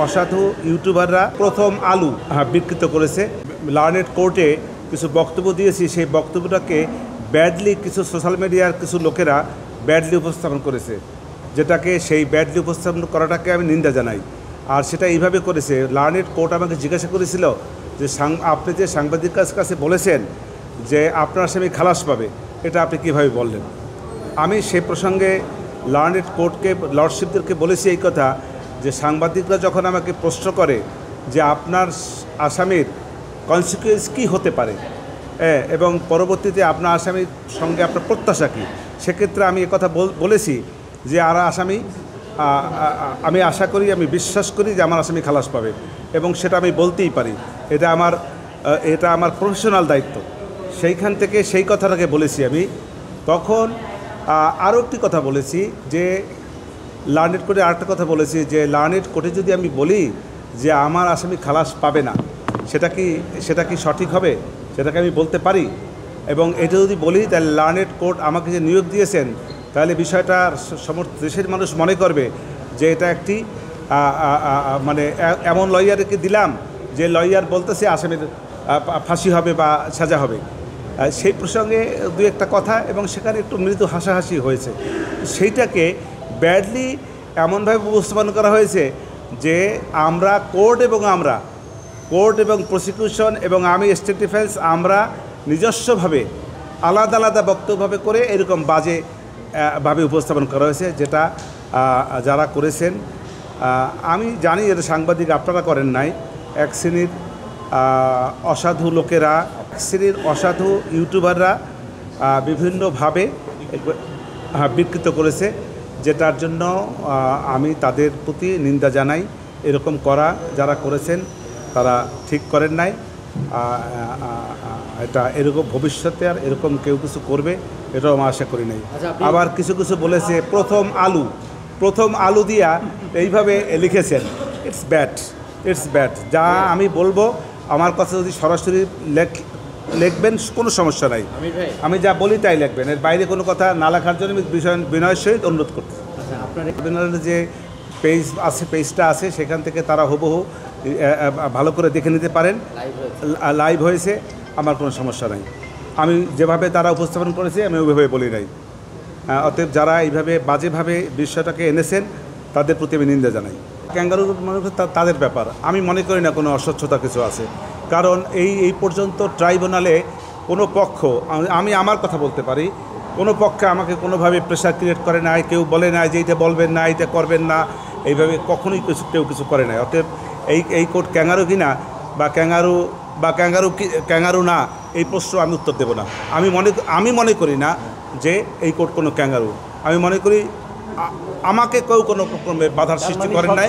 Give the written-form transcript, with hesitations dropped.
অসাধু ইউটিউবাররা প্রথম আলু বিকৃত করেছে। লার্নেড কোর্টে কিছু বক্তব্য দিয়েছি, সেই বক্তব্যটাকে ব্যাডলি কিছু সোশ্যাল মিডিয়ার কিছু লোকেরা ব্যাডলি উপস্থাপন করেছে, যেটাকে সেই ব্যাডলি উপস্থাপন করাটাকে আমি নিন্দা জানাই। আর সেটা এইভাবে করেছে, লার্নেড কোর্ট আমাকে জিজ্ঞাসা করেছিল যে আপনি যে সাংবাদিকের কাছে বলেছেন যে আপনার আসামি খালাস পাবে, এটা আপনি কীভাবে বললেন। আমি সে প্রসঙ্গে লার্নেড কোর্টকে, লর্ডশিপদেরকে বলেছি এই কথা যে সাংবাদিকরা যখন আমাকে প্রশ্ন করে যে আপনার আসামির কনসিকুয়েন্স কী হতে পারে এবং পরবর্তীতে আপনার আসামির সঙ্গে আপনার প্রত্যাশা কী, সেক্ষেত্রে আমি কথা বলেছি যে আর আসামি, আমি আশা করি, আমি বিশ্বাস করি যে আমার আসামি খালাস পাবে এবং সেটা আমি বলতেই পারি। এটা আমার প্রফেশনাল দায়িত্ব। সেইখান থেকে সেই কথাটাকে বলেছি আমি। তখন আরও একটি কথা বলেছি যে লার্নেড কোর্টে আরেকটা কথা বলেছি যে লার্নেড কোর্টে যদি আমি বলি যে আমার আসামি খালাস পাবে না, সেটা কি সঠিক হবে, সেটাকে আমি বলতে পারি। এবং এটা যদি বলি তাহলে লার্নেড কোর্ট আমাকে যে নিয়োগ দিয়েছেন, তাহলে বিষয়টা দেশের মানুষ মনে করবে যে এটা একটি মানে এমন লয়ারকে দিলাম যে লয়ার বলতেছে আসামির ফাঁসি হবে বা সাজা হবে। সেই প্রসঙ্গে দু একটা কথা এবং সেখানে একটু মৃদু হাসাহাসি হয়েছে। সেইটাকে ব্যাডলি এমনভাবে উপস্থাপন করা হয়েছে যে কোর্ট এবং প্রসিকিউশন এবং আমি স্টেট ডিফেন্স আমরা নিজস্বভাবে আলাদা আলাদা বক্তব্যভাবে করে এরকম বাজেভাবে উপস্থাপন করা হয়েছে, যেটা যারা করেছেন আমি জানি এটা সাংবাদিক আপনারা করেন নাই। এক শ্রেণীর অসাধু লোকেরা, এক শ্রেণীর অসাধু ইউটিউবাররা বিভিন্নভাবে বিকৃত করেছে, যেটার জন্য আমি তাদের প্রতি নিন্দা জানাই। এরকম যারা করেছেন তারা ঠিক করেন নাই। এটা এরকম ভবিষ্যতে আর এরকম কেউ কিছু করবে এটাও আমি আশা করি নাই। আবার কিছু বলেছে প্রথম আলু দিয়া এইভাবে লিখেছেন, ইটস ব্যাড। যা আমি বলবো, আমার কথা যদি সরাসরি লিখবেন কোনো সমস্যা নাই, আমি যা বলি তাই লিখবেন, এর বাইরে কোনো কথা না লেখার জন্য আমি বিনয়ের সহিত অনুরোধ করছি। আপনার যে পেজটা আছে সেখান থেকে তারা হুবহু ভালো করে দেখে নিতে পারেন। লাইভ হয়েছে, আমার কোনো সমস্যা নাই। আমি যেভাবে তারা উপস্থাপন করেছে আমি ওইভাবে বলি নাই। অতএব যারা এইভাবে বাজেভাবে বিষয়টাকে এনেছেন তাদের প্রতি আমি নিন্দা জানাই। ক্যাঙ্গারু মানুষ তাদের ব্যাপার, আমি মনে করি না কোনো অস্বচ্ছতা কিছু আছে। কারণ এই পর্যন্ত ট্রাইব্যুনালে কোনো পক্ষ, আমি আমার কথা বলতে পারি, কোনো পক্ষে আমাকে কোনোভাবে প্রেশার ক্রিয়েট করে নাই, কেউ বলে নাই যে এইটা বলবেন না, এইটা করবেন না, এইভাবে কখনোই কেউ কিছু করে নাই। অতএব এই কোর্ট ক্যাঙ্গারু কিনা বা ক্যাঙ্গারু না, এই প্রশ্ন আমি উত্তর দেব না। আমি মনে করি না যে এই কোর্ট কোনো ক্যাঙ্গারু। আমি মনে করি আমাকে কেউ কোনো রকমের বাধার সৃষ্টি করেন নাই।